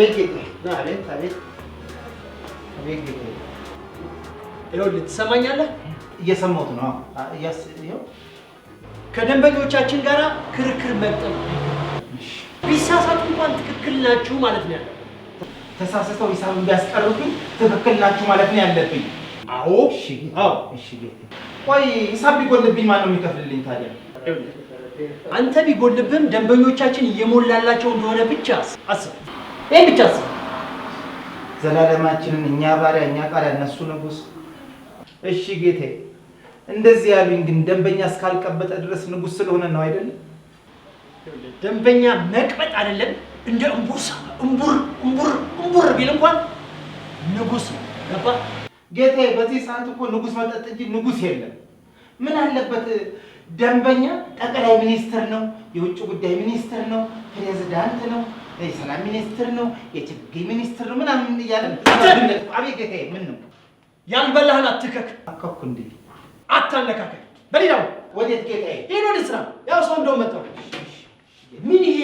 አቤት አቤት አቤት አቤት ይኸውልህ ትሰማኛለህ? እየሰማሁት ነው። ይኸው ከደንበኞቻችን ጋር ክርክር መግጠም ቢሳሳቱ እንኳን ትክክል ናችሁ ማለት ነው ያለው። ተሳስተው ሂሳብን ቢያስቀሩብኝ ትክክል ናችሁ ማለት ነው ያለብኝ። አዎ እሺ አዎ እሺ ጌቴ። ቆይ ሂሳብ ቢጎልብኝ ማን ነው የሚከፍልልኝ ታዲያ? አንተ ቢጎልብህም ደንበኞቻችን እየሞላላቸው እንደሆነ ብቻ አስብ። ይሄን ብቻ አስብ። ዘላለማችንን እኛ ባሪያ እኛ ቃሪያ እነሱ ንጉስ። እሺ ጌቴ፣ እንደዚህ ያሉኝ ግን ደንበኛ እስካልቀበጠ ድረስ ንጉስ ስለሆነ ነው አይደለም? ደንበኛ መቅበጥ አይደለም እንደ እምቡርሳ እምቡር ቢል እንኳን ንጉስ ነው። ገባ ጌቴ? በዚህ ሰዓት እኮ ንጉስ መጠጥ እንጂ ንጉስ የለም። ምን አለበት ደንበኛ ጠቅላይ ሚኒስትር ነው፣ የውጭ ጉዳይ ሚኒስትር ነው፣ ፕሬዝዳንት ነው፣ የሰላም ሚኒስትር ነው፣ የችግኝ ሚኒስትር ነው ምናምን እያለ አቤት ጌቴ። ምን ነው ያልበላህን አትከክ። አከኩ እንዴ አታነካከል። በሌላው ወዴት ጌቴ? ይሄን ወደ ስራ ያው ሰው እንደው መጣው። ምን ይሄ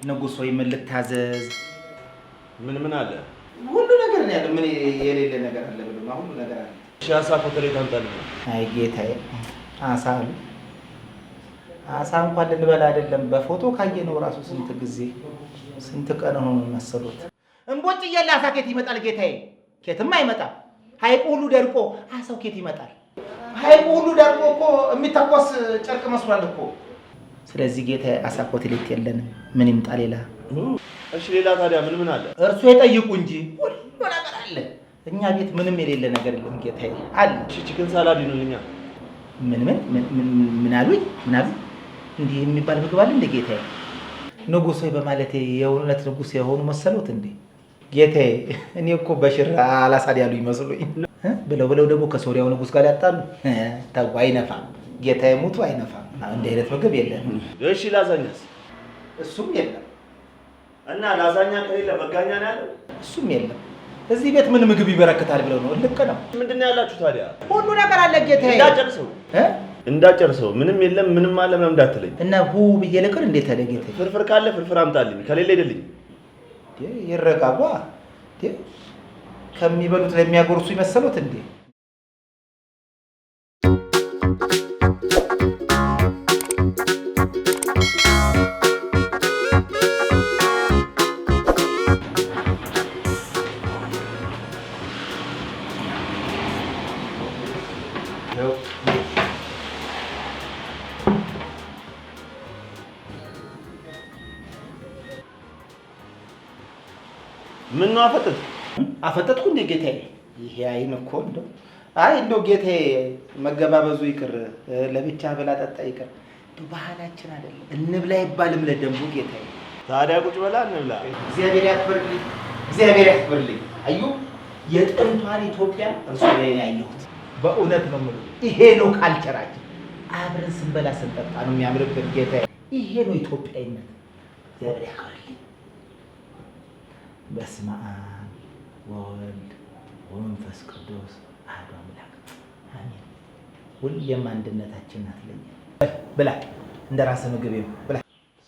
ንጉስ ወይ ምን ልታዘዝ? ምን አለ? ሁሉ ነገር ነው ያለው። ምን የሌለ ነገር አለ ብሎ ነው? ሁሉ ነገር አለ። አሳ ኮተሌት አምጣልኝ። አይ ጌታዬ፣ አሳ እንኳን ልንበላ አይደለም በፎቶ ካየነው ራሱ ስንት ቀን ሆኖ መሰሉት። እንቦጭ እያለ አሳ ኬት ይመጣል ጌታዬ? ኬትም አይመጣም። ሐይቁ ሁሉ ደርቆ አሳው ኬት ይመጣል? ሐይቁ ሁሉ ደርቆ እኮ የሚተኮስ ጨርቅ መስሏል እኮ። ስለዚህ ጌታዬ አሳ ኮተሌት የለንም። ምን ይምጣ ሌላ? እሺ ሌላ ታዲያ ምን አለ? እርሱ የጠይቁ እንጂ ሁሉ ነገር አለ። እኛ ቤት ምንም የሌለ ነገር የለም ጌታዬ። አለ። እሺ ቺክን ሳላድ ይኑልኛል። ምን አሉኝ? እንዲህ የሚባል ምግብ አለ እንደ ጌታዬ? ንጉስ ወይ በማለቴ የእውነት ንጉስ የሆኑ መሰሉት እንዴ ጌታዬ? እኔ እኮ በሽር አላሳድ ያሉ ይመስሉኝ። ብለው ደግሞ ከሶሪያው ንጉስ ጋር ያጣሉ። ተው አይነፋም ጌታዬ፣ ሙቱ አይነፋም። እንዲህ አይነት ምግብ የለም። እሺ ላዛኛስ? እሱም የለም። እና ላዛኛ ከሌለ መጋኛ ነው ያለው? እሱም የለም። እዚህ ቤት ምን ምግብ ይበረክታል ብለው ነው? ልክ ነው። ምንድነው ያላችሁ ታዲያ? ሁሉ ነገር አለ ጌታዬ። እንዳጨርሰው ምንም የለም ምንም አለ ምንም እንዳትለኝ። እና ሁ ብዬ ልቅር እንዴት አለ ጌታዬ? ፍርፍር ካለ ፍርፍር አምጣልኝ፣ ከሌለ አይደልኝ። ይረጋጓ ከሚበሉት ለሚያጎርሱ ይመሰሉት እንዴ? ምን ነው አፈጠጥኩ እንዴ ጌታዬ? ይሄ አይን እኮ እንደው ጌታዬ መገባበዙ ይቅር፣ ለብቻ በላ ጠጣ ይቅር። ባህላችን አይደለም እንብላ ይባልም ለደንቡ ጌታዬ። ታዲያ ቁጭ በላ እንብላ። እግዚአብሔር ያክብርልኝ። አዩ የጥንቷን ኢትዮጵያ እርሱ ላይ ያየሁት በእውነት ነው የምልህ። ይሄ ነው ካልቸራችን። አብረን ስንበላ ስንጠጣ ነው የሚያምርብን ጌታዬ። ይሄ ነው ኢትዮጵያዊነት። እግዚአብሔር ያክብርልኝ። በስመ አብ ወወልድ ወመንፈስ ቅዱስ አሐዱ አምላክ አሜን። ሁሌም አንድነታችን ናት ለኛ። ብላ እንደራስህ ምግብ ይሁን ብላ።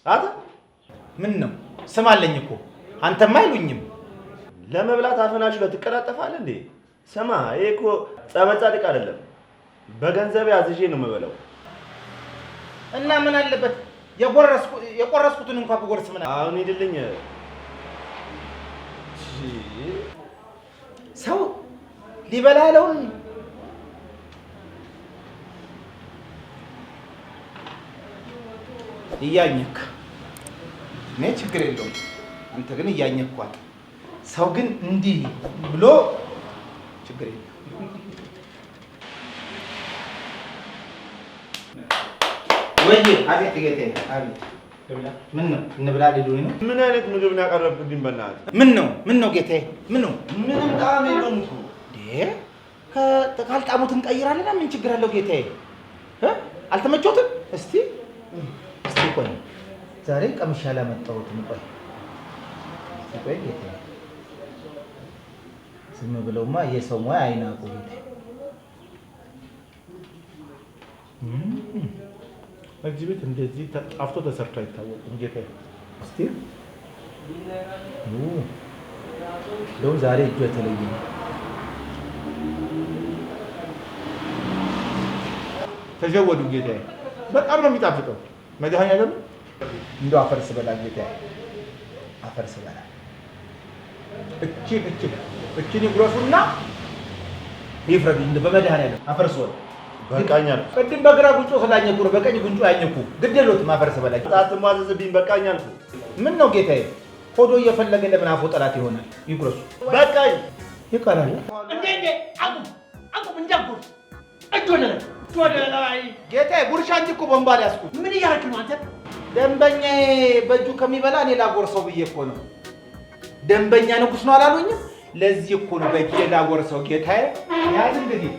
አታ ምን ነው ስም አለኝ እኮ አንተማ አይሉኝም። ለመብላት አፈናችሁ ለትቀላጠፋለህ እንዴ? ስማ ይሄ እኮ ጸበል ጻድቅ አይደለም። በገንዘብ አዝዤ ነው የምበላው። እና ምን አለበት የቆረስኩትን እንኳን ብጎርስ ምን አለ? አሁን ሂድልኝ። ሰው ሊበላ ያለውን እያኘክ እኔ ችግር የለውም። አንተ ግን እያኘኳት ሰው ግን እንዲህ ብሎ ችግር የለም። ወይ አቤት ጌታዬ፣ አቤት። ምን ነው እንብላ ሊሉኝ ነው? ምን አይነት ምግብ ነው ያቀረብክልኝ? በእናትህ ምን ነው ጌታዬ? ምንም ጣዕም የለውም እኮ ካልጣሙት እንቀይራለን። ምን ችግር አለው ጌታዬ? አልተመቾትም? እስቲ ቆይ ዛሬ ቀምሻ አላመጣሁትም። ቆይ ጌታዬ፣ ዝም ብለውማ የሰው ሙያ አይናቁ ጌታዬ። እዚህ ቤት እንደዚህ ጣፍቶ ተሰርቶ አይታወቅም ጌታዬ። እስቲ ለው ዛሬ እጁ የተለየ ነው። ተጀወዱ ጌታዬ፣ በጣም ነው የሚጣፍጠው። መድኃኒዓለም እንደው አፈር ስበላ ጌታዬ፣ አፈር ስበላ። እቺን ይጉረሱና ይፍረዱ። በመድኃኒዓለም አፈር ስበላ። በቃኛል። ቅድም በግራ ጉንጮ ስላኘኩ ነው በቀኝ ጉንጮ ያኘኩ። ግድ የለዎትም አፈር ስበላ። አትሟዘዝብኝ። በቃኛል እኮ። ምን ነው ጌታዬ? ሆዶ እየፈለገ ለምን አፎ ጠላት ይሆናል? ይጉረሱ። በቃኝ። ይቀራል እንዴ አቁም እንዳትጎርስ። እጅ ወደ ላይ ጌታዬ። ጉርሻ እንጂ እኮ ቦምባ ሊያስኩት። ምን እያደረክ ነው አንተ? ደንበኛዬ በእጁ ከሚበላ እኔ ላጎርሰው ብዬ እኮ ነው። ደንበኛ ንጉስ ነው አላሉኝም? ለዚህ እኮ ነው በእጄ ላጎርሰው ጌታዬ። ያዝ እንግዲህ